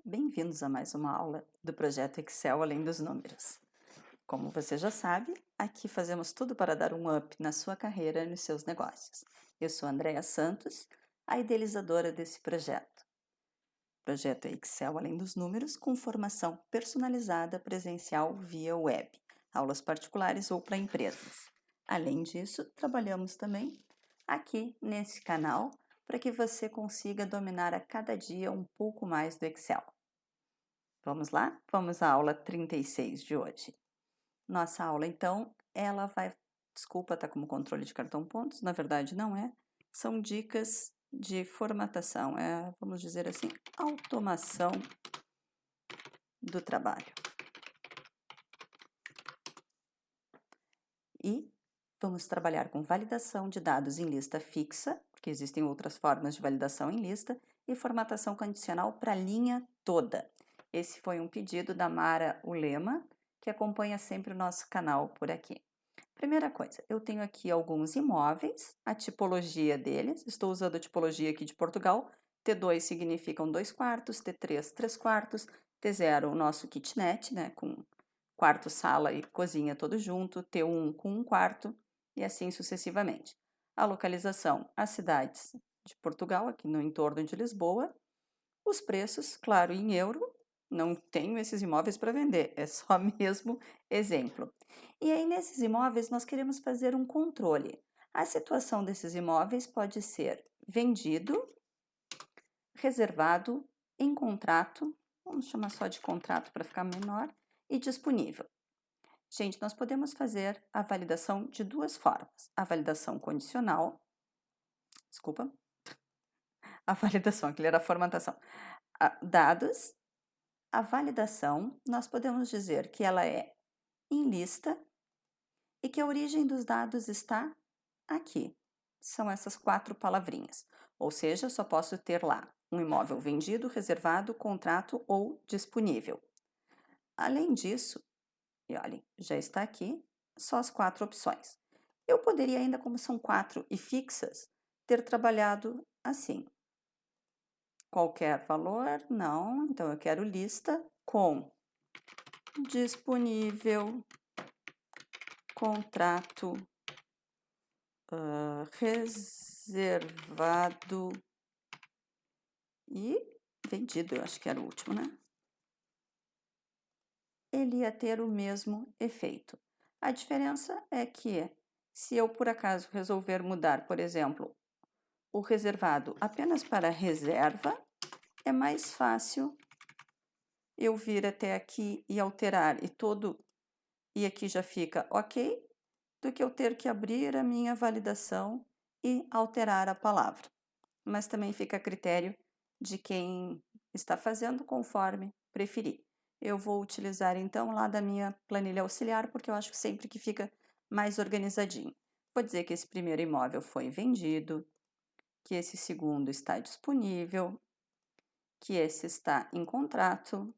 bem-vindos a mais uma aula do projeto Excel Além dos Números. Como você já sabe, aqui fazemos tudo para dar um up na sua carreira e nos seus negócios. Eu sou Andréa Santos, a idealizadora desse projeto. O projeto é Excel Além dos Números com formação personalizada presencial via web, aulas particulares ou para empresas. Além disso, trabalhamos também aqui nesse canal para que você consiga dominar a cada dia um pouco mais do Excel. Vamos lá? Vamos à aula 36 de hoje. Nossa aula, então, ela vai... Desculpa, tá como controle de cartão pontos, na verdade não é. São dicas de formatação, vamos dizer assim, automação do trabalho. E vamos trabalhar com validação de dados em lista fixa, porque existem outras formas de validação em lista, e formatação condicional para a linha toda. Esse foi um pedido da Mara Ulema, que acompanha sempre o nosso canal por aqui. Primeira coisa, eu tenho aqui alguns imóveis, a tipologia deles, estou usando a tipologia aqui de Portugal, T2 significam 2 quartos, T3, 3 quartos, T0 o nosso kitnet, né, com quarto, sala e cozinha todo junto, T1 com 1 quarto e assim sucessivamente. A localização, as cidades de Portugal, aqui no entorno de Lisboa, os preços, claro, em euro, não tenho esses imóveis para vender, é só mesmo exemplo. E aí, nesses imóveis, nós queremos fazer um controle. A situação desses imóveis pode ser vendido, reservado, em contrato, vamos chamar só de contrato para ficar menor, e disponível. Gente, nós podemos fazer a validação de duas formas. A validação condicional, desculpa, a validação, aquilo era a formatação. Dados, a validação, nós podemos dizer que ela é em lista e que a origem dos dados está aqui. São essas 4 palavrinhas. Ou seja, só posso ter lá um imóvel vendido, reservado, contrato ou disponível. Além disso, e olhem, já está aqui, só as 4 opções. Eu poderia ainda, como são 4 e fixas, ter trabalhado assim. Qualquer valor? Não, então eu quero lista com disponível, contrato, reservado e vendido, eu acho que era o último, né? Ele ia ter o mesmo efeito. A diferença é que, se eu por acaso resolver mudar, por exemplo, o reservado apenas para reserva, é mais fácil eu vir até aqui e alterar e aqui já fica ok, do que eu ter que abrir a minha validação e alterar a palavra. Mas também fica a critério de quem está fazendo conforme preferir. Eu vou utilizar então lá da minha planilha auxiliar, porque eu acho que sempre que fica mais organizadinho. Vou dizer que esse primeiro imóvel foi vendido, que esse segundo está disponível, que esse está em contrato.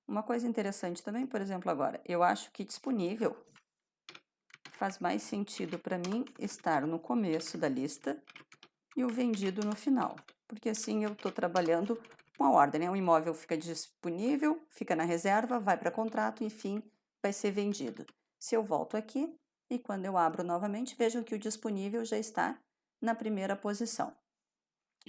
Uma coisa interessante também, por exemplo, agora, eu acho que disponível faz mais sentido para mim estar no começo da lista e o vendido no final, porque assim eu estou trabalhando com a ordem, né? O imóvel fica disponível, fica na reserva, vai para contrato, enfim, vai ser vendido. Se eu volto aqui e quando eu abro novamente, vejam que o disponível já está na primeira posição.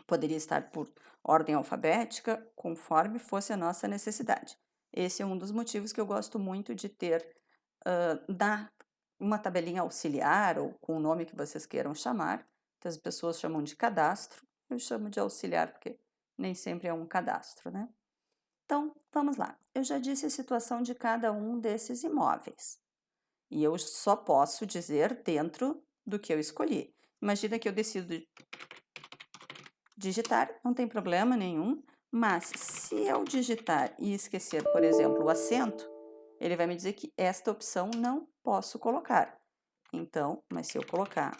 Poderia estar por ordem alfabética, conforme fosse a nossa necessidade. Esse é um dos motivos que eu gosto muito de ter uma tabelinha auxiliar, ou com o nome que vocês queiram chamar, que as pessoas chamam de cadastro, eu chamo de auxiliar, porque nem sempre é um cadastro, né? Então, vamos lá. Eu já disse a situação de cada um desses imóveis. E eu só posso dizer dentro do que eu escolhi. Imagina que eu decido digitar, não tem problema nenhum, mas se eu digitar e esquecer, por exemplo, o acento, ele vai me dizer que esta opção não posso colocar. Então, mas se eu colocar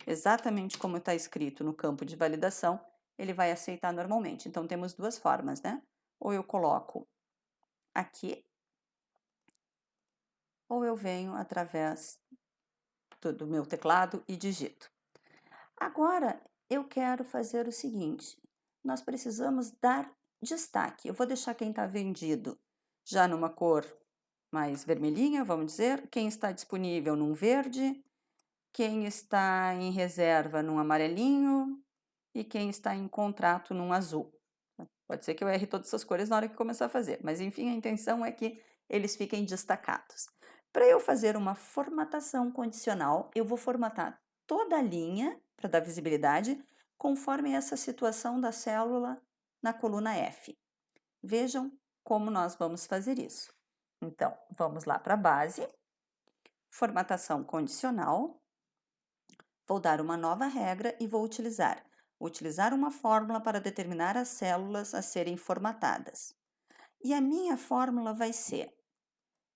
exatamente como está escrito no campo de validação, ele vai aceitar normalmente. Então, temos duas formas, né? Ou eu coloco aqui, ou eu venho através do meu teclado e digito. Agora, eu quero fazer o seguinte, nós precisamos dar destaque. Eu vou deixar quem está vendido já numa cor mais vermelhinha, vamos dizer, quem está disponível num verde, quem está em reserva num amarelinho e quem está em contrato num azul. Pode ser que eu erre todas essas cores na hora que começar a fazer, mas enfim, a intenção é que eles fiquem destacados. Para eu fazer uma formatação condicional, eu vou formatar toda a linha para dar visibilidade, conforme essa situação da célula na coluna F. Vejam como nós vamos fazer isso. Então, vamos lá para a base, formatação condicional. Vou dar uma nova regra e vou utilizar uma fórmula para determinar as células a serem formatadas. E a minha fórmula vai ser,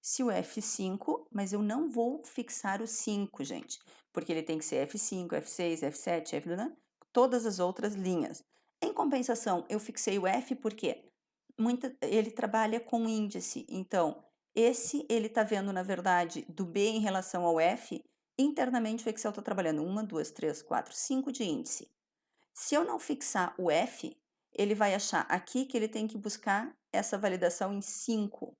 se o F5, mas eu não vou fixar o 5, gente, porque ele tem que ser F5, F6, F7, F, todas as outras linhas. Em compensação, eu fixei o F porque ele trabalha com índice, então ele está vendo, na verdade, do B em relação ao F, internamente o Excel está trabalhando 1, 2, 3, 4, 5 de índice. Se eu não fixar o F, ele vai achar aqui que ele tem que buscar essa validação em 5.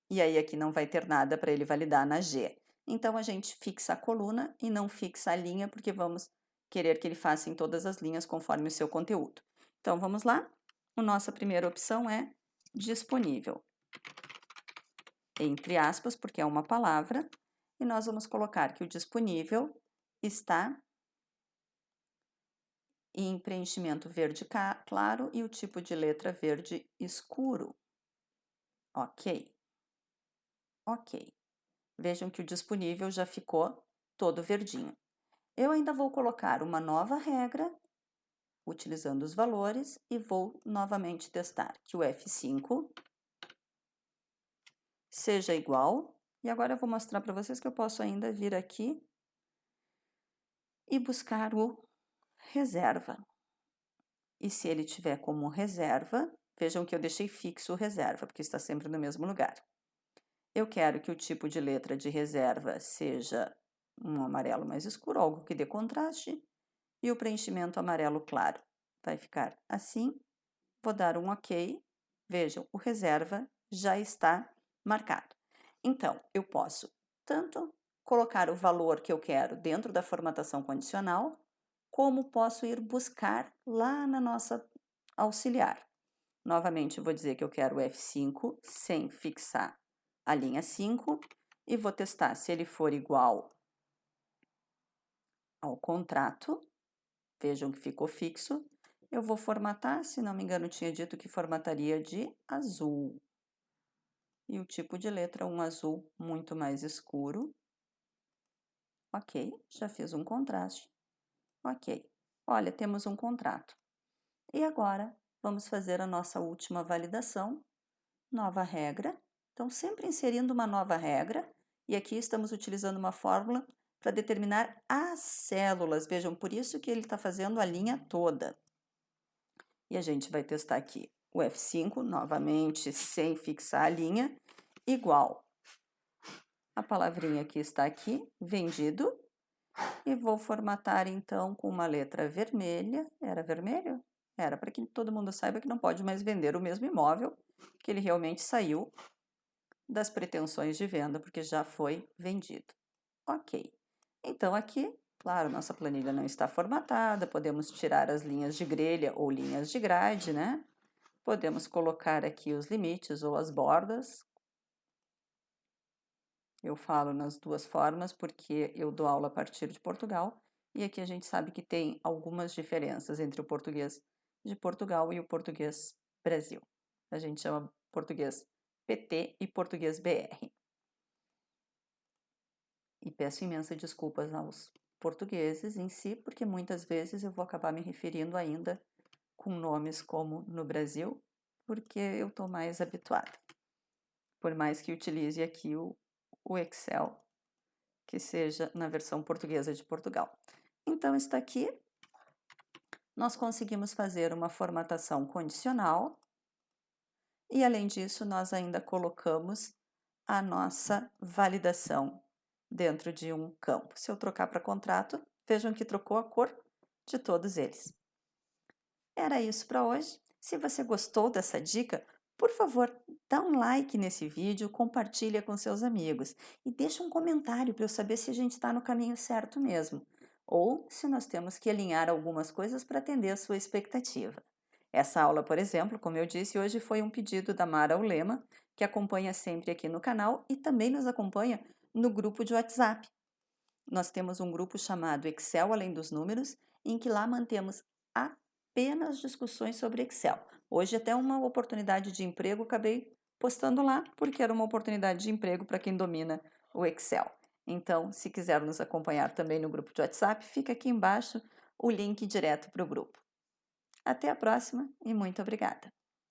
E aí aqui não vai ter nada para ele validar na G. Então a gente fixa a coluna e não fixa a linha, porque vamos querer que ele faça em todas as linhas conforme o seu conteúdo. Então vamos lá? A nossa primeira opção é disponível. Entre aspas, porque é uma palavra, e nós vamos colocar que o disponível está em preenchimento verde claro e o tipo de letra verde escuro. Ok. Ok. Vejam que o disponível já ficou todo verdinho. Eu ainda vou colocar uma nova regra, utilizando os valores, e vou novamente testar que o F5 seja igual. E agora eu vou mostrar para vocês que eu posso ainda vir aqui e buscar o reserva. E se ele tiver como reserva, vejam que eu deixei fixo o reserva, porque está sempre no mesmo lugar. Eu quero que o tipo de letra de reserva seja um amarelo mais escuro, algo que dê contraste, e o preenchimento amarelo claro. Vai ficar assim. Vou dar um OK. Vejam, o reserva já está marcado. Então, eu posso tanto colocar o valor que eu quero dentro da formatação condicional, como posso ir buscar lá na nossa auxiliar. Novamente, eu vou dizer que eu quero o F5 sem fixar a linha 5 e vou testar se ele for igual ao contrato. Vejam que ficou fixo. Eu vou formatar, se não me engano, tinha dito que formataria de azul. E o tipo de letra, um azul muito mais escuro. Ok, já fiz um contraste. Ok, olha, temos um contrato. E agora, vamos fazer a nossa última validação. Nova regra. Então, sempre inserindo uma nova regra. E aqui estamos utilizando uma fórmula para determinar as células. Vejam, por isso que ele está fazendo a linha toda. E a gente vai testar aqui o F5, novamente, sem fixar a linha, igual. A palavrinha que está aqui, vendido. E vou formatar, então, com uma letra vermelha. Era vermelho? Era, para que todo mundo saiba que não pode mais vender o mesmo imóvel, que ele realmente saiu das pretensões de venda, porque já foi vendido. Ok. Então, aqui, claro, nossa planilha não está formatada, podemos tirar as linhas de grelha ou linhas de grade, né? Podemos colocar aqui os limites ou as bordas. Eu falo nas duas formas porque eu dou aula a partir de Portugal e aqui a gente sabe que tem algumas diferenças entre o português de Portugal e o português Brasil. A gente chama português PT e português BR. E peço imensas desculpas aos portugueses em si, porque muitas vezes eu vou acabar me referindo ainda com nomes como no Brasil, porque eu estou mais habituada. Por mais que utilize aqui o Excel, que seja na versão portuguesa de Portugal. Então, está aqui. Nós conseguimos fazer uma formatação condicional e, além disso, nós ainda colocamos a nossa validação dentro de um campo. Se eu trocar para contrato, vejam que trocou a cor de todos eles. Era isso para hoje. Se você gostou dessa dica, por favor, dá um like nesse vídeo, compartilha com seus amigos e deixa um comentário para eu saber se a gente está no caminho certo mesmo, ou se nós temos que alinhar algumas coisas para atender a sua expectativa. Essa aula, por exemplo, como eu disse, hoje foi um pedido da Mara Ulema, que acompanha sempre aqui no canal e também nos acompanha no grupo de WhatsApp. Nós temos um grupo chamado Excel Além dos Números, em que lá mantemos apenas discussões sobre Excel. Hoje até uma oportunidade de emprego acabei postando lá, porque era uma oportunidade de emprego para quem domina o Excel. Então, se quiser nos acompanhar também no grupo de WhatsApp, fica aqui embaixo o link direto para o grupo. Até a próxima e muito obrigada!